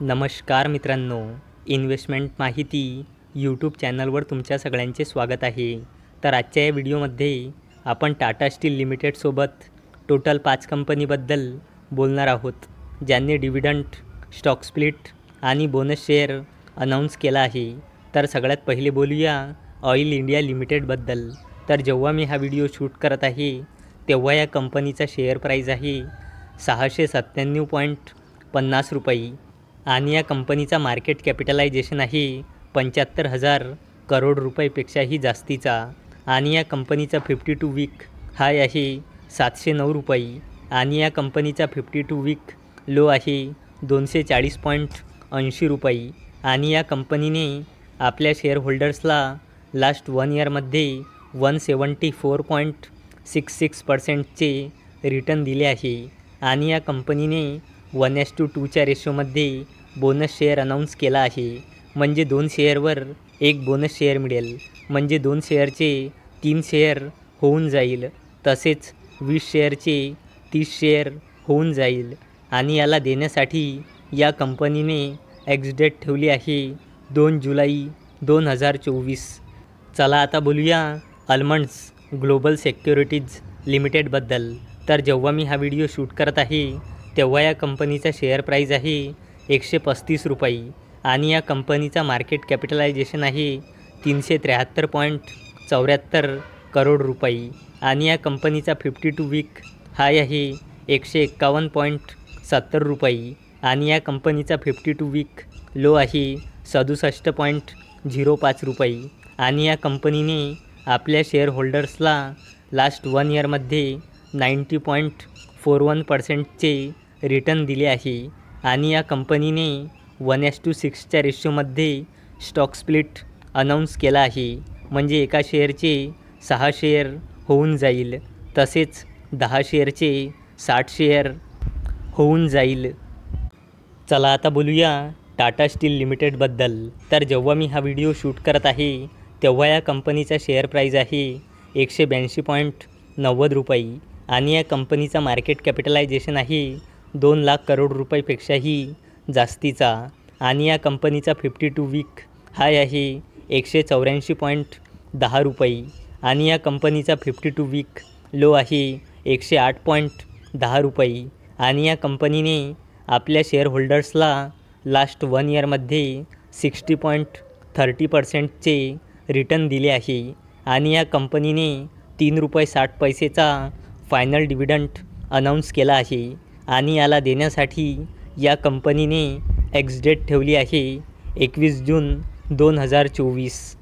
नमस्कार मित्रांनो, इन्व्हेस्टमेंट माहिती यूट्यूब चॅनलवर तुमच्या सगळ्यांचे स्वागत आहे। तर आजच्या या व्हिडिओमध्ये आपण टाटा स्टील लिमिटेडसोबत टोटल 5 कंपनीबद्दल बोलणार आहोत, ज्यांनी डिव्हिडंड, स्टॉक स्प्लिट आणि बोनस शेअर अनाऊन्स केला आहे। तर सगळ्यात पहिले बोलूया ऑइल इंडिया लिमिटेडबद्दल। तर जेव्हा मी हा व्हिडिओ शूट करत आहे तेव्हा या कंपनीचा शेअर प्राईस आहे 697.50 रुपये आणि या कंपनीचा मार्केट कॅपिटलायझेशन आहे 75,000 करोड रुपयेपेक्षाही जास्तीचा आणि या कंपनीचा 52 वीक हाय आहे 709 रुपये आणि या कंपनीचा 52 वीक लो आहे 240.80 रुपये आणि या कंपनीने आपल्या शेअरहोल्डर्सला लास्ट 1 इयरमध्ये 174.66% रिटर्न दिले आहे आणि या कंपनीने 1:2 रेशोमध्ये बोनस शेअर अनाऊन्स केला आहे। म्हणजे 2 शेअरवर 1 बोनस शेअर मिळेल, म्हणजे 2 शेअरचे 3 शेअर होऊन जाईल, तसेच 20 शेअरचे 30 शेअर होऊन जाईल आणि याला देण्यासाठी या कंपनीने एक्स-डेट ठेवली आहे 2 जुलै 2024। चला आता बोलूया आल्मंड्स ग्लोबल सिक्युरिटीज लिमिटेडबद्दल। तर जेव्हा मी हा व्हिडिओ शूट करत आहे तेव्हा या कंपनीचा शेअर प्राईस आहे 135 रुपये आणि या कंपनीचा मार्केट कॅपिटलायझेशन आहे 373.74 करोड रुपये आणि या कंपनीचा 52 वीक हाय आहे 151.70 रुपये आणि या कंपनीचा 52 वीक लो आहे 67.05 रुपये आणि या कंपनीने आपल्या शेअरहोल्डर्सला लास्ट 1 इयरमध्ये 90.41%चे रिटर्न दिले आहे आणि या कंपनीने 1:6 रेशोमध्ये स्टॉक स्प्लिट अनाऊन्स केला आहे, म्हणजे एका शेअरचे 6 शेअर होऊन जाईल, तसेच 10 शेअरचे 60 शेअर होऊन जाईल। चला आता बोलूया टाटा स्टील लिमिटेडबद्दल। तर जेव्हा मी हा व्हिडिओ शूट करत आहे तेव्हा या कंपनीचा शेअर प्राईस आहे 182.90 रुपये आणि या कंपनीचा मार्केट कॅपिटलायझेशन आहे 2 लाख करोड रुपयेपेक्षाही जास्तीचा आणि या कंपनीचा 52 वीक हाय आहे 184.10 रुपये आणि या कंपनीचा 52 वीक लो आहे 108.10 रुपये आणि या कंपनीने आपल्या शेअरहोल्डर्सला लास्ट 1 इयरमध्ये 60.30%चे रिटर्न दिले आहे आणि या कंपनीने 3 रुपये 60 पैसेचा फायनल डिव्हिडंड अनाऊन्स केला आहे आणि याला देण्यासाठी या कंपनीने एक्स-डेट ठेवली आहे 21 जून 2024।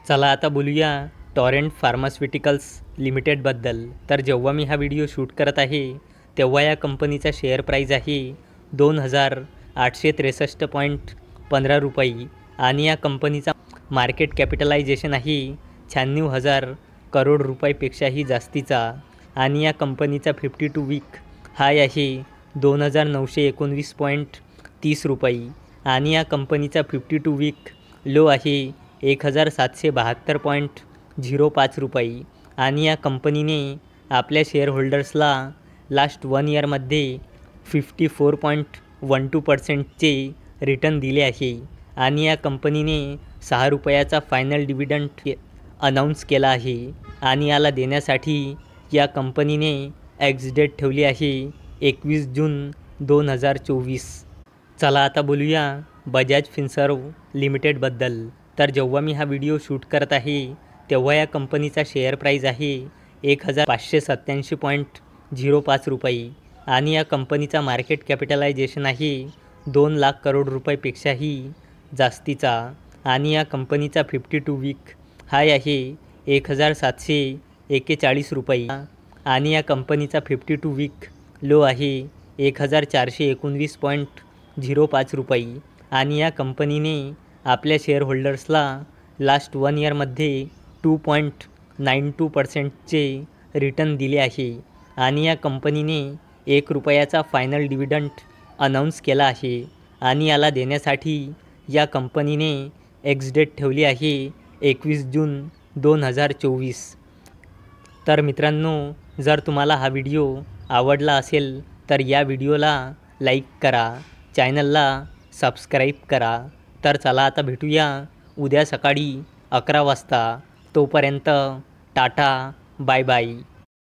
चला आता बोलूया टॉरेंट फार्मास्युटिकल्स लिमिटेडबद्दल। तर जेव्हा मी हा व्हिडिओ शूट करत आहे तेव्हा या कंपनीचा शेअर प्राईस आहे 2,863.15 रुपये आणि या कंपनीचा मार्केट कॅपिटलायझेशन आहे 96,000 करोड रुपयेपेक्षाही जास्तीचा आणि या कंपनीचा 52 वीक हाय आहे 2,919.30 रुपये आणि या कंपनीचा 52 वीक लो आहे 1,772.05 रुपये आणि या कंपनीने आपल्या शेअरहोल्डर्सला लास्ट 1 इयरमध्ये 54.12%चे रिटर्न दिले आहे आणि या कंपनीने 6 रुपयाचा फायनल डिव्हिडंड अनाऊन्स केला आहे आणि याला देण्यासाठी या कंपनीने एक्स-डेट ठेवली आहे 21 जून 2024। चला आता बोलूया बजाज फिनसर्व लिमिटेडबद्दल। तर जेव्हा मी हा व्हिडिओ शूट करत आहे तेव्हा या कंपनीचा शेअर प्राईस आहे 1,587.05 रुपये आणि या कंपनीचा मार्केट कॅपिटलायझेशन आहे 2 लाख करोड रुपयेपेक्षाही जास्तीचा आणि या कंपनीचा 52 वीक हाय आहे 1,741 रुपये आणि या कंपनीचा 52 वीक लो आहे 1,419.05 रुपये आणि या कंपनीने आपल्या शेअरहोल्डर्सला लास्ट 1 इयरमध्ये 2.92%चे रिटर्न दिले आहे आणि या कंपनीने 1 रुपयाचा फायनल डिव्हिडंड अनाऊन्स केला आहे आणि याला देण्यासाठी या कंपनीने एक्स-डेट ठेवली आहे 21 जून 2024। तर मित्रांनो, जर तुम्हाला हा व्हिडिओ आवडला असेल तर या व्हिडिओला लाईक करा, चॅनलला सबस्क्राईब करा. तर चला आता भेटूया उद्या सकाळी 11 वाजता. तोपर्यंत टाटा, बाय बाय.